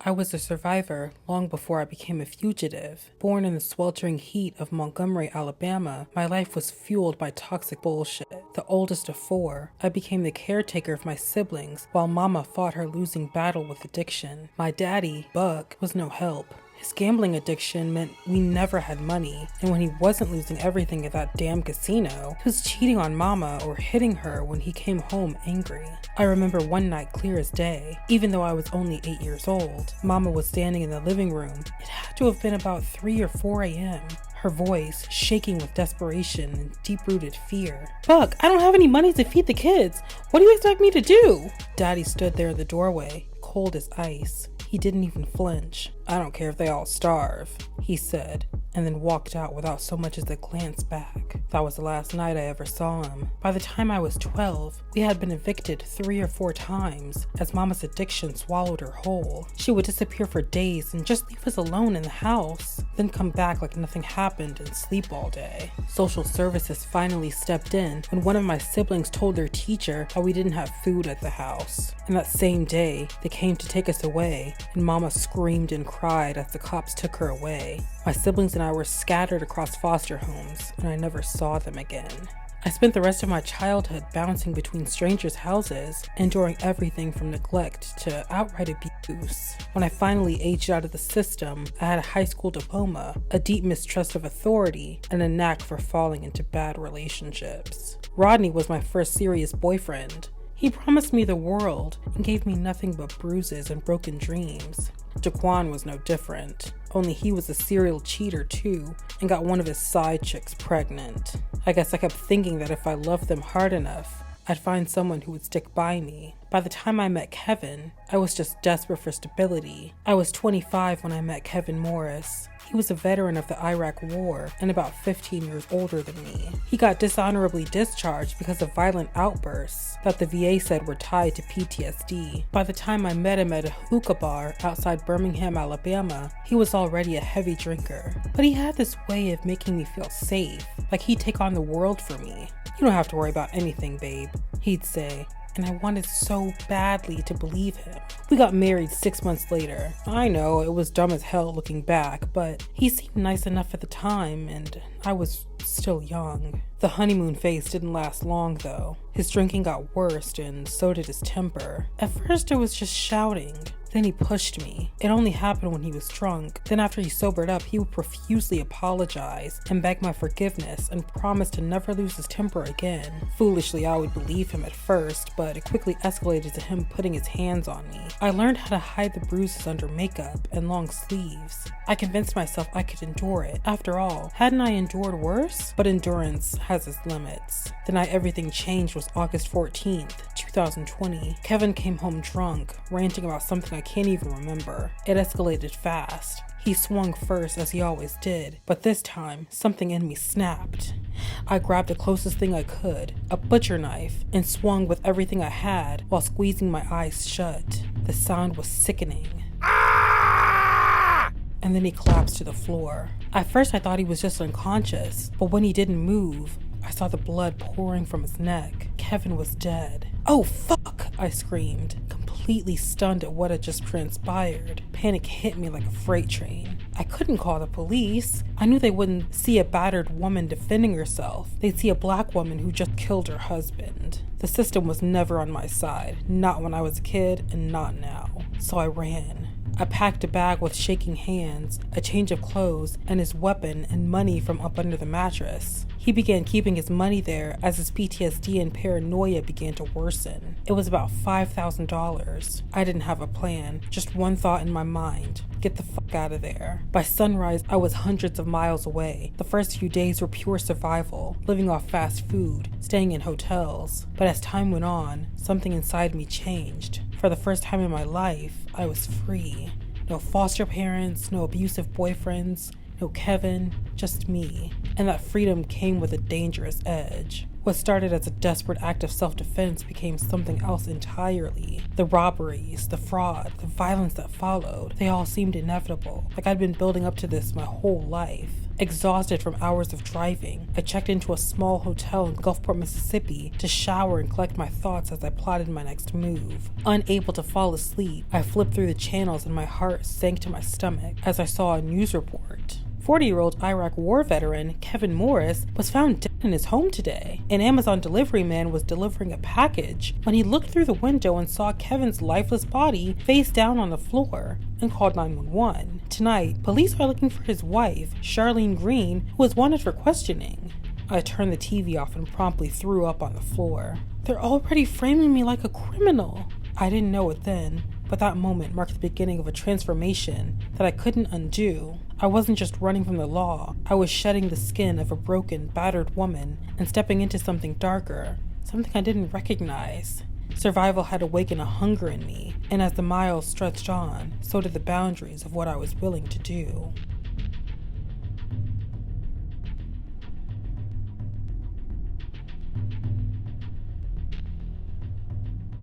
I was a survivor long before I became a fugitive. Born in the sweltering heat of Montgomery, Alabama, my life was fueled by toxic bullshit. The oldest of four, I became the caretaker of my siblings while Mama fought her losing battle with addiction. My daddy, Buck, was no help. His gambling addiction meant we never had money, and when he wasn't losing everything at that damn casino, he was cheating on Mama or hitting her when he came home angry. I remember one night clear as day. Even though I was only 8 years old, Mama was standing in the living room. It had to have been about 3 or 4 a.m. Her voice shaking with desperation and deep-rooted fear. "Buck, I don't have any money to feed the kids. What do you expect me to do?" Daddy stood there in the doorway, cold as ice. He didn't even flinch. "I don't care if they all starve," he said, and then walked out without so much as a glance back. That was the last night I ever saw him. By the time I was 12, we had been evicted 3 or 4 times, as Mama's addiction swallowed her whole. She would disappear for days and just leave us alone in the house, then come back like nothing happened and sleep all day. Social services finally stepped in when one of my siblings told their teacher how we didn't have food at the house. And that same day, they came to take us away, and Mama screamed and cried as the cops took her away. My siblings and I were scattered across foster homes, and I never saw them again. I spent the rest of my childhood bouncing between strangers' houses, enduring everything from neglect to outright abuse. When I finally aged out of the system, I had a high school diploma, a deep mistrust of authority, and a knack for falling into bad relationships. Rodney was my first serious boyfriend. He promised me the world and gave me nothing but bruises and broken dreams. Jaquan was no different, only he was a serial cheater too and got one of his side chicks pregnant. I guess I kept thinking that if I loved them hard enough, I'd find someone who would stick by me. By the time I met Kevin, I was just desperate for stability. I was 25 when I met Kevin Morris. He was a veteran of the Iraq War and about 15 years older than me. He got dishonorably discharged because of violent outbursts that the VA said were tied to PTSD. By the time I met him at a hookah bar outside Birmingham, Alabama, he was already a heavy drinker. But he had this way of making me feel safe, like he'd take on the world for me. "You don't have to worry about anything, babe," he'd say. And I wanted so badly to believe him. We got married 6 months later. I know it was dumb as hell looking back, but he seemed nice enough at the time, and I was still young. The honeymoon phase didn't last long though. His drinking got worse, and so did his temper. At first it was just shouting. Then he pushed me. It only happened when he was drunk. Then after he sobered up, he would profusely apologize and beg my forgiveness and promise to never lose his temper again. Foolishly, I would believe him at first, but it quickly escalated to him putting his hands on me. I learned how to hide the bruises under makeup and long sleeves. I convinced myself I could endure it. After all, hadn't I endured worse? But endurance has its limits. The night everything changed was August 14th, 2020. Kevin came home drunk, ranting about something I can't even remember. It escalated fast. He swung first, as he always did, but this time, something in me snapped. I grabbed the closest thing I could, a butcher knife, and swung with everything I had while squeezing my eyes shut. The sound was sickening. And then he collapsed to the floor. At first I thought he was just unconscious, but when he didn't move, I saw the blood pouring from his neck. Kevin was dead. "Oh fuck!" I screamed, completely stunned at what had just transpired. Panic hit me like a freight train. I couldn't call the police. I knew they wouldn't see a battered woman defending herself. They'd see a black woman who just killed her husband. The system was never on my side, not when I was a kid and not now. So I ran. I packed a bag with shaking hands, a change of clothes, and his weapon and money from up under the mattress. He began keeping his money there as his PTSD and paranoia began to worsen. It was about $5,000. I didn't have a plan, just one thought in my mind: get the fuck out of there. By sunrise, I was hundreds of miles away. The first few days were pure survival, living off fast food, staying in hotels. But as time went on, something inside me changed. For the first time in my life, I was free. No foster parents, no abusive boyfriends, no Kevin, just me. And that freedom came with a dangerous edge. What started as a desperate act of self-defense became something else entirely. The robberies, the fraud, the violence that followed, they all seemed inevitable, like I'd been building up to this my whole life. Exhausted from hours of driving, I checked into a small hotel in Gulfport, Mississippi to shower and collect my thoughts as I plotted my next move. Unable to fall asleep, I flipped through the channels and my heart sank to my stomach as I saw a news report. 40-year-old Iraq war veteran Kevin Morris was found dead in his home today. An Amazon delivery man was delivering a package when he looked through the window and saw Kevin's lifeless body face down on the floor and called 911. Tonight, police are looking for his wife, Charleen Green, who was wanted for questioning. I turned the TV off and promptly threw up on the floor. They're already framing me like a criminal. I didn't know it then, but that moment marked the beginning of a transformation that I couldn't undo. I wasn't just running from the law, I was shedding the skin of a broken, battered woman and stepping into something darker, something I didn't recognize. Survival had awakened a hunger in me, and as the miles stretched on, so did the boundaries of what I was willing to do.